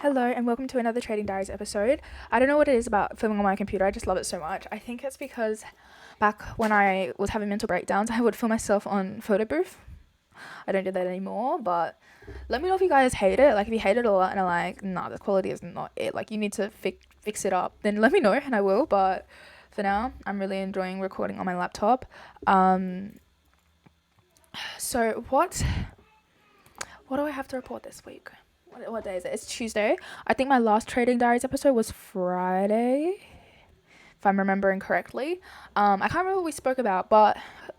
Hello and welcome to another Trading Diaries episode. I don't know what it is about filming on my computer, I just love it so much. I think it's because back when I was having mental breakdowns, I would film myself on photo booth. I don't do that anymore, but let me know if you guys hate it. Like if you hate it a lot and are like, nah, the quality is not it. Like you need to fix it up, then let me know and I will. But for now, I'm really enjoying recording on my laptop. So what do I have to report this week? What day is it? It's Tuesday. I think my last Trading Diaries episode was Friday, if I'm remembering correctly. I can't remember what we spoke about, but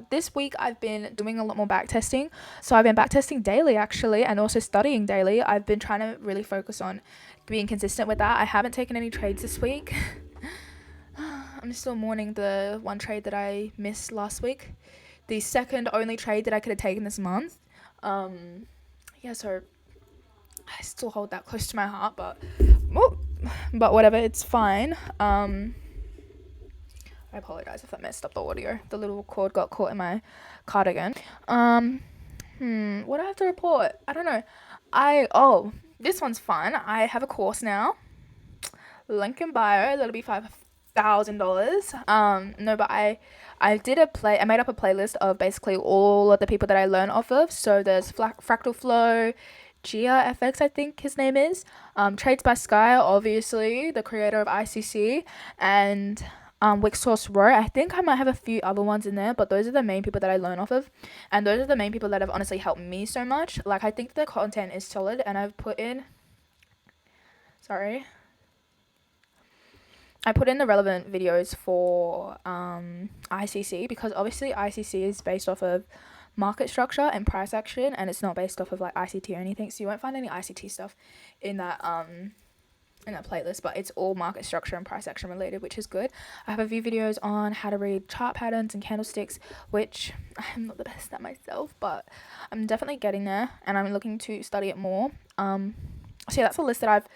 this week I've been doing a lot more back testing. So I've been back testing daily actually, and also studying daily. I've been trying to really focus on being consistent with that. I haven't taken any trades this week. I'm still mourning the one trade that I missed last week. The second only trade that I could have taken this month. So I still hold that close to my heart, but whatever, it's fine. I apologize if I messed up the audio. The little cord got caught in my cardigan. What do I have to report? I don't know. This one's fun. I have a course now. Link in bio. That'll be $5,000. No, but I made up a playlist of basically all of the people that I learn off of. So there's Fractal Flow, GRFX, I think his name is. Trades by Sky, obviously, the creator of ICC, and Wixsource Row. I think I might have a few other ones in there, but those are the main people that I learn off of. And those are the main people that have honestly helped me so much. Like, I think the content is solid, and I put in the relevant videos for ICC because obviously ICC is based off of market structure and price action, and it's not based off of like ICT or anything. So you won't find any ICT stuff in that playlist, but it's all market structure and price action related, which is good. I have a few videos on how to read chart patterns and candlesticks, which I'm not the best at myself, but I'm definitely getting there, and I'm looking to study it more. So yeah, that's a list that I've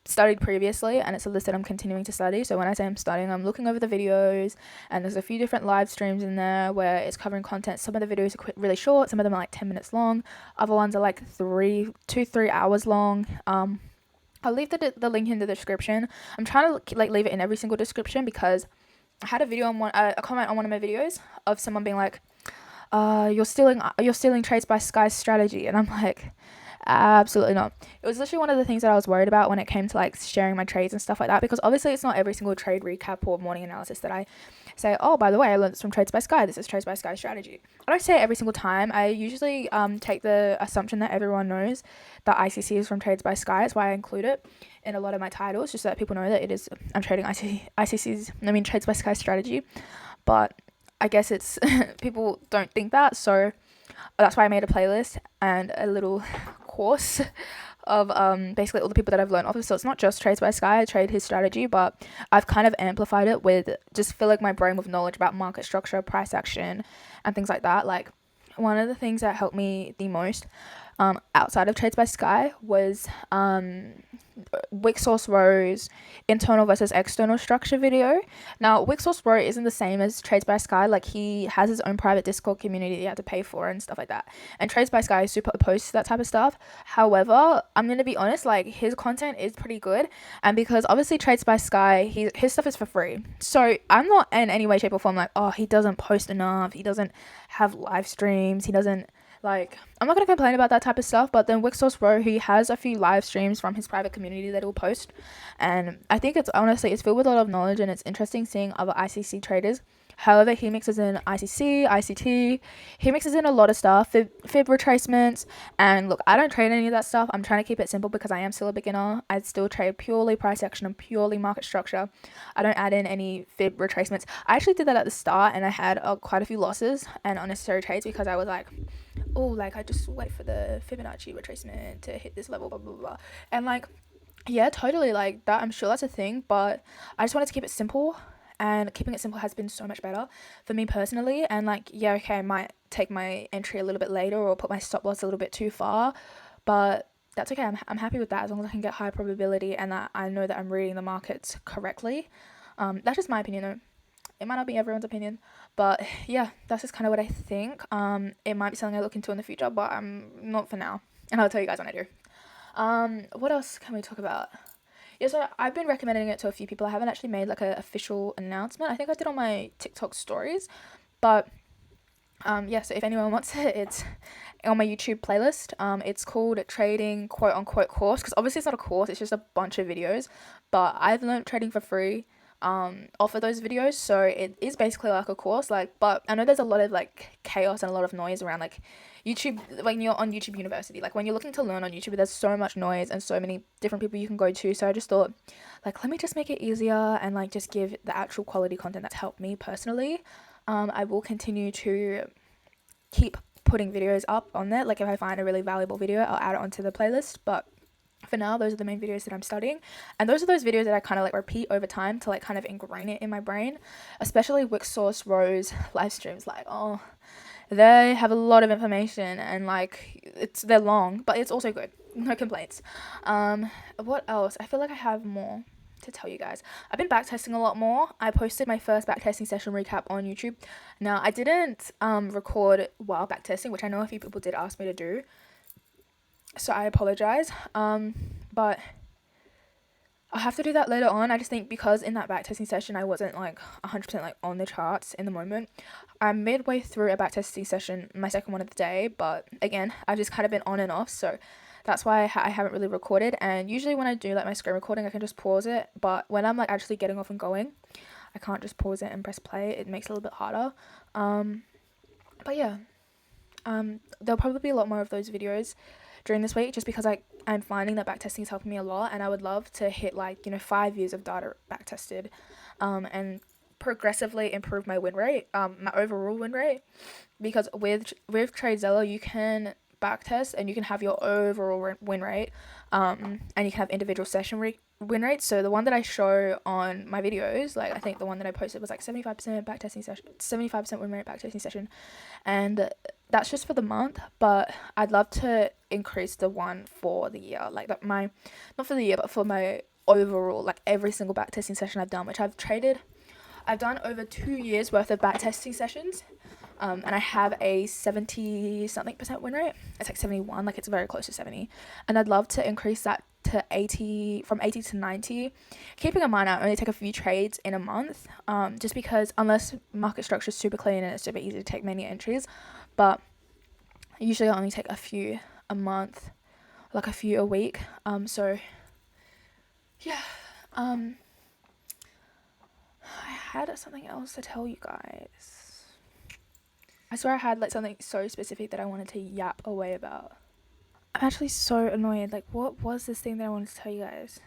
studied previously, and it's a list that I'm continuing to study. So when I say I'm studying, I'm looking over the videos, and there's a few different live streams in there where it's covering content. Some of the videos are really short, some of them are like 10 minutes long, other ones are like 3 hours long. I'll leave the link in the description. I'm trying to like leave it in every single description because I had a video on a comment on one of my videos of someone being like, you're stealing Trades by Sky's strategy, and I'm like, absolutely not. It was literally one of the things that I was worried about when it came to like sharing my trades and stuff like that, because obviously it's not every single trade recap or morning analysis that I say, oh, by the way, I learned this from Trades by Sky. This is Trades by Sky strategy. I don't say it every single time. I usually take the assumption that everyone knows that ICC is from Trades by Sky. That's why I include it in a lot of my titles, just so that people know that I'm trading Trades by Sky strategy. But I guess it's people don't think that, so that's why I made a playlist and a little course of basically all the people that I've learned off of. So it's not just Trades by Sky, I trade his strategy, but I've kind of amplified it with just filling my brain with knowledge about market structure, price action, and things like that. Like, one of the things that helped me the most outside of Trades by Sky was Wixsource Row's internal versus external structure video. Now, Wixsource Row isn't the same as Trades by Sky. Like, he has his own private Discord community that you have to pay for and stuff like that. And Trades by Sky is super opposed to that type of stuff. However, I'm going to be honest, like, his content is pretty good. And because obviously Trades by Sky, his stuff is for free. So I'm not in any way, shape, or form like, oh, he doesn't post enough. He doesn't have live streams. He doesn't like, I'm not going to complain about that type of stuff, but then Wixsource Row, he has a few live streams from his private community that he'll post, and I think it's filled with a lot of knowledge, and it's interesting seeing other ICC traders. However, he mixes in ICC, ICT, he mixes in a lot of stuff, fib retracements, and look, I don't trade any of that stuff. I'm trying to keep it simple because I am still a beginner. I still trade purely price action and purely market structure. I don't add in any fib retracements. I actually did that at the start, and I had quite a few losses and unnecessary trades because I was like, oh, like, I just wait for the Fibonacci retracement to hit this level, blah, blah, blah. And, like, yeah, totally, like, that, I'm sure that's a thing, but I just wanted to keep it simple, and keeping it simple has been so much better for me personally. And, like, yeah, okay, I might take my entry a little bit later or put my stop loss a little bit too far, but that's okay. I'm happy with that as long as I can get high probability and that I know that I'm reading the markets correctly. That's just my opinion, though. It might not be everyone's opinion, but yeah, that's just kind of what I think. It might be something I look into in the future, but I'm not for now, and I'll tell you guys when I do. What else can we talk about? Yeah, so I've been recommending it to a few people. I haven't actually made like an official announcement. I think I did on my TikTok stories, but yeah, so if anyone wants it, it's on my YouTube playlist. It's called Trading Quote Unquote Course, because obviously it's not a course, it's just a bunch of videos. But I've learned trading for free off of those videos, so it is basically like a course. Like, but I know there's a lot of like chaos and a lot of noise around like YouTube when you're on YouTube University. Like when you're looking to learn on YouTube, there's so much noise and so many different people you can go to. So I just thought, like, let me just make it easier and like just give the actual quality content that's helped me personally. I will continue to keep putting videos up on there. Like if I find a really valuable video, I'll add it onto the playlist. But for now, those are the main videos that I'm studying. And those are those videos that I kind of like repeat over time to like kind of ingrain it in my brain. Especially Wix Source Rose live streams. Like, oh, they have a lot of information and like they're long, but it's also good. No complaints. What else? I feel like I have more to tell you guys. I've been backtesting a lot more. I posted my first backtesting session recap on YouTube. Now, I didn't record while backtesting, which I know a few people did ask me to do. So I apologize. But I'll have to do that later on. I just think because in that backtesting session, I wasn't like 100% like on the charts in the moment. I'm midway through a backtesting session, my second one of the day. But again, I've just kind of been on and off. So that's why I haven't really recorded. And usually when I do like my screen recording, I can just pause it. But when I'm like actually getting off and going, I can't just pause it and press play. It makes it a little bit harder. But yeah, there'll probably be a lot more of those videos during this week just because I'm finding that backtesting is helping me a lot, and I would love to hit like 5 years of data backtested and progressively improve my win rate, my overall win rate, because with TradeZella you can backtest and you can have your overall win rate, and you can have individual session win rates. So the one that I show on my videos, like I think the one that I posted was like 75% backtesting session, 75% win rate backtesting session, and that's just for the month. But I'd love to increase the one for the year, like that my not for the year but for my overall, like every single backtesting session I've done, which I've done over 2 years worth of backtesting sessions. And I have a 70 something percent win rate. It's like 71, like it's very close to 70. And I'd love to increase that to 80, from 80 to 90. Keeping in mind, I only take a few trades in a month, just because unless market structure is super clean and it's super easy to take many entries. But usually I only take a few a month, like a few a week. So yeah. I had something else to tell you guys. I swear I had like something so specific that I wanted to yap away about. I'm actually so annoyed. Like, what was this thing that I wanted to tell you guys?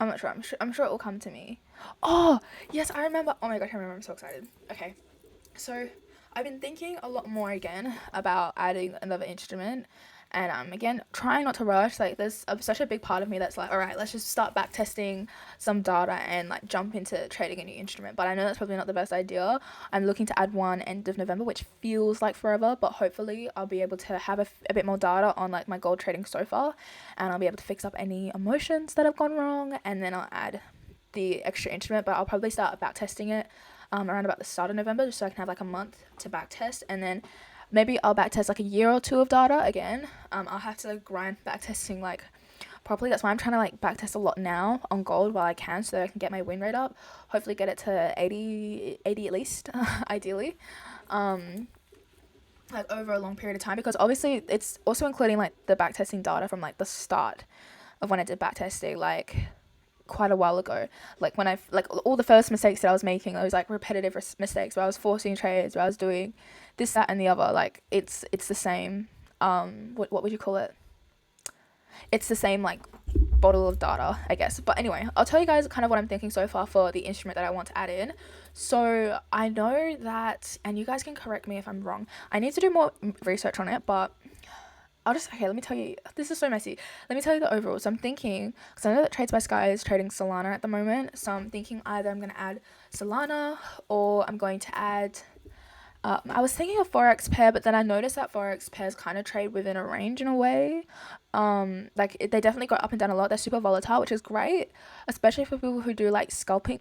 I'm not sure. I'm sure it will come to me. Oh, yes, I remember. Oh my gosh, I remember. I'm so excited. Okay. So, I've been thinking a lot more again about adding another instrument, and again trying not to rush. Like there's such a big part of me that's like, all right, let's just start back testing some data and like jump into trading a new instrument. But I know that's probably not the best idea. I'm looking to add one end of November, which feels like forever, but hopefully I'll be able to have a bit more data on like my gold trading so far, and I'll be able to fix up any emotions that have gone wrong, and then I'll add the extra instrument. But I'll probably start back testing it around about the start of November, just so I can have like a month to back test, and then maybe I'll back test like a year or two of data again. I'll have to like grind back testing like properly. That's why I'm trying to like back test a lot now on gold while I can, so that I can get my win rate up, hopefully get it to 80 at least, ideally, like over a long period of time, because obviously it's also including like the back testing data from like the start of when I did back testing, like quite a while ago, like when I like all the first mistakes that I was making, those like repetitive mistakes where I was forcing trades, where I was doing this, that, and the other. Like it's the same. What would you call it? It's the same like bottle of data, I guess. But anyway, I'll tell you guys kind of what I'm thinking so far for the instrument that I want to add in. So I know that, and you guys can correct me if I'm wrong, I need to do more research on it, but let me tell you, this is so messy. Let me tell you the overall. So I'm thinking, because I know that Trades by Sky is trading Solana at the moment, so I'm thinking either I'm going to add Solana or I'm going to add, I was thinking a Forex pair, but then I noticed that Forex pairs kind of trade within a range in a way. They definitely go up and down a lot. They're super volatile, which is great, especially for people who do like scalping.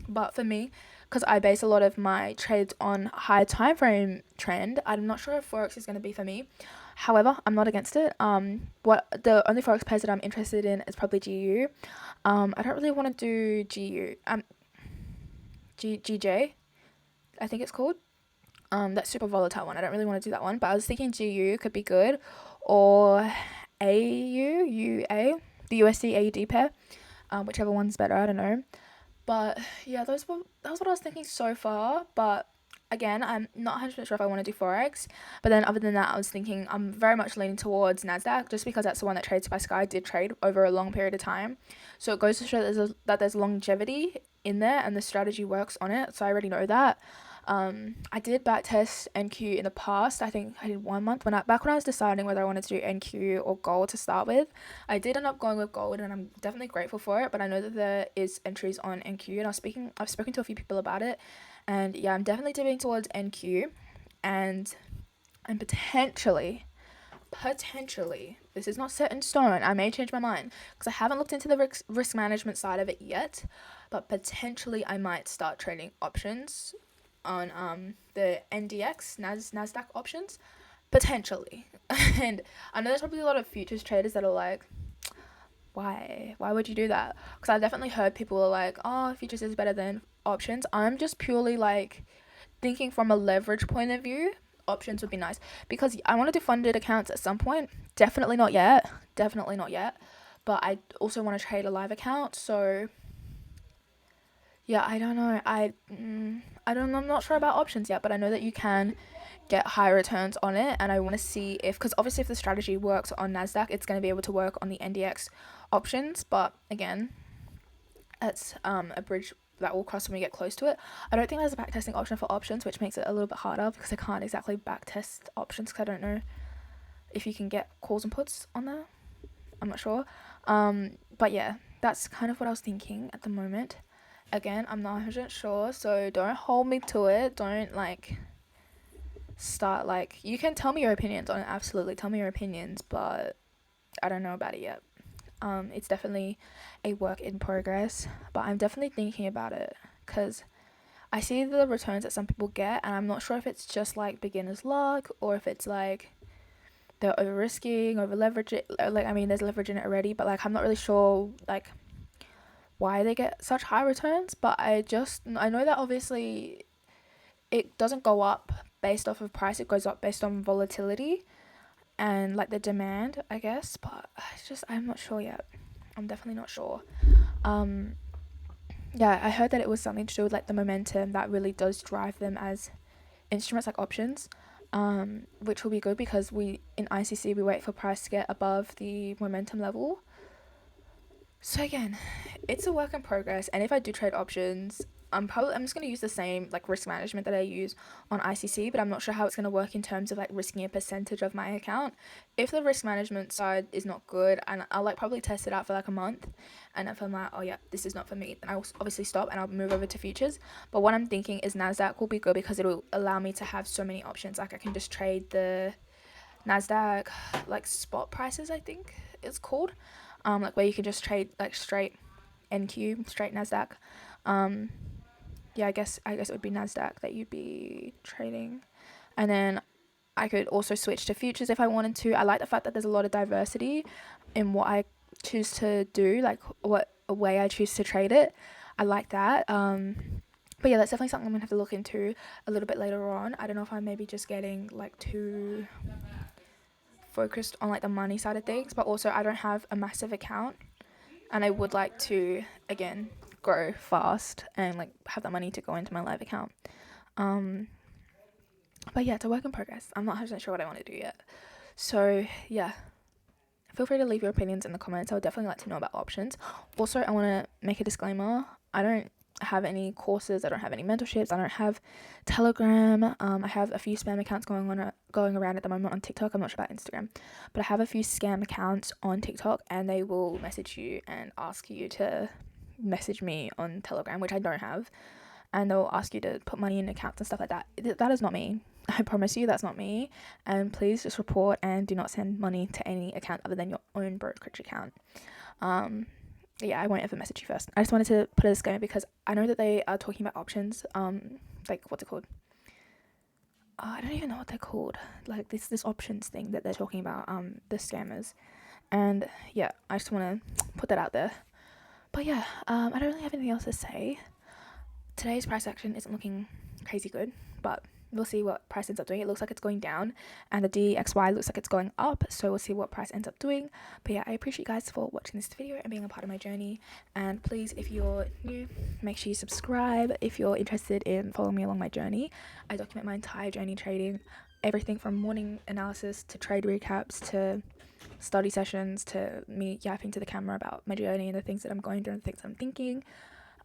But for me, because I base a lot of my trades on high time frame trend. I'm not sure if Forex is going to be for me. However, I'm not against it. What the only Forex pairs that I'm interested in is probably GU. I don't really want to do GU. GJ, I think it's called. That super volatile one. I don't really want to do that one, but I was thinking GU could be good, or UA, the USD AUD pair, whichever one's better. I don't know. But yeah, that was what I was thinking so far. But again, I'm not 100% sure if I want to do Forex. But then other than that, I was thinking I'm very much leaning towards NASDAQ just because that's the one that Trades by Sky did trade over a long period of time. So it goes to show that there's longevity in there and the strategy works on it. So I already know that. I did backtest NQ in the past. I think I did 1 month back when I was deciding whether I wanted to do NQ or gold to start with. I did end up going with gold, and I'm definitely grateful for it. But I know that there is entries on NQ, and I've spoken to a few people about it, and yeah, I'm definitely dipping towards NQ, and potentially, this is not set in stone. I may change my mind because I haven't looked into the risk management side of it yet, but potentially I might start trading options on the NDX Nasdaq options, potentially. And I know there's probably a lot of futures traders that are like, why would you do that? Because I definitely heard people are like, oh, futures is better than options. I'm just purely like thinking from a leverage point of view. Options would be nice because I want to do funded accounts at some point. Definitely not yet, but I also want to trade a live account. So yeah, I don't know. I'm not sure about options yet, but I know that you can get high returns on it, and I want to see because obviously if the strategy works on NASDAQ, it's going to be able to work on the NDX options, but again, it's a bridge that will cross when we get close to it. I don't think there's a backtesting option for options, which makes it a little bit harder because I can't exactly backtest options because I don't know if you can get calls and puts on there. I'm not sure. But yeah, that's kind of what I was thinking at the moment. Again, I'm not 100% sure, so don't hold me to it. Don't start you can tell me your opinions on it. Absolutely, tell me your opinions, but I don't know about it yet. It's definitely a work in progress, but I'm definitely thinking about it because I see the returns that some people get, and I'm not sure if it's just beginner's luck or if it's they're over risking, over leveraging. There's leverage in it already, but I'm not really sure why they get such high returns. But I know that obviously it doesn't go up based off of price, it goes up based on volatility and the demand, I guess, but I'm not sure yet. I'm definitely not sure. Yeah, I heard that it was something to do with the momentum that really does drive them as instruments like options, which will be good because in ICC we wait for price to get above the momentum level. So again, it's a work in progress, and if I do trade options, I'm just going to use the same risk management that I use on ICC, but I'm not sure how it's going to work in terms of risking a percentage of my account. If the risk management side is not good, and I'll probably test it out for a month, and if I'm oh yeah, this is not for me, then I'll obviously stop and I'll move over to futures. But what I'm thinking is NASDAQ will be good because it will allow me to have so many options. I can just trade the NASDAQ spot prices, I think it's called, where you can just trade straight NQ, straight NASDAQ. Yeah, I guess it would be NASDAQ that you'd be trading. And then I could also switch to futures if I wanted to. I like the fact that there's a lot of diversity in what I choose to do, what way I choose to trade it. I like that. But yeah, that's definitely something I'm going to have to look into a little bit later on. I don't know if I'm maybe just getting too focused on the money side of things, but also I don't have a massive account, and I would like to, again, grow fast and have that money to go into my live account. But yeah, it's a work in progress. I'm not 100% sure what I want to do yet. So yeah, feel free to leave your opinions in the comments. I would definitely like to know about options. Also, I want to make a disclaimer. I don't have any courses. I don't have any mentorships. I don't have Telegram. I have a few spam accounts going around at the moment on TikTok. I'm not sure about Instagram, but I have a few scam accounts on TikTok, and they will message you and ask you to message me on Telegram, which I don't have, and they'll ask you to put money in accounts and stuff like that. That is not me. I promise you that's not me, and please just report and do not send money to any account other than your own brokerage account. yeah, I won't ever message you first. I just wanted to put a disclaimer because I know that they are talking about options. Like what's it called? I don't even know what they're called. Like this options thing that they're talking about. The scammers, and yeah, I just want to put that out there. But yeah, I don't really have anything else to say. Today's price action isn't looking crazy good, but we'll see what price ends up doing. It looks like it's going down, and the DXY looks like it's going up, so we'll see what price ends up doing. But yeah, I appreciate you guys for watching this video and being a part of my journey. And please, if you're new, make sure you subscribe if you're interested in following me along my journey. I document my entire journey trading, everything from morning analysis to trade recaps to study sessions to me yapping to the camera about my journey and the things that I'm going through and the things I'm thinking.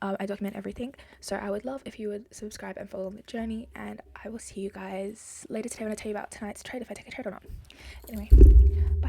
I document everything, so I would love if you would subscribe and follow the journey, and I will see you guys later today when I tell you about tonight's trade, if I take a trade or not. Anyway, bye.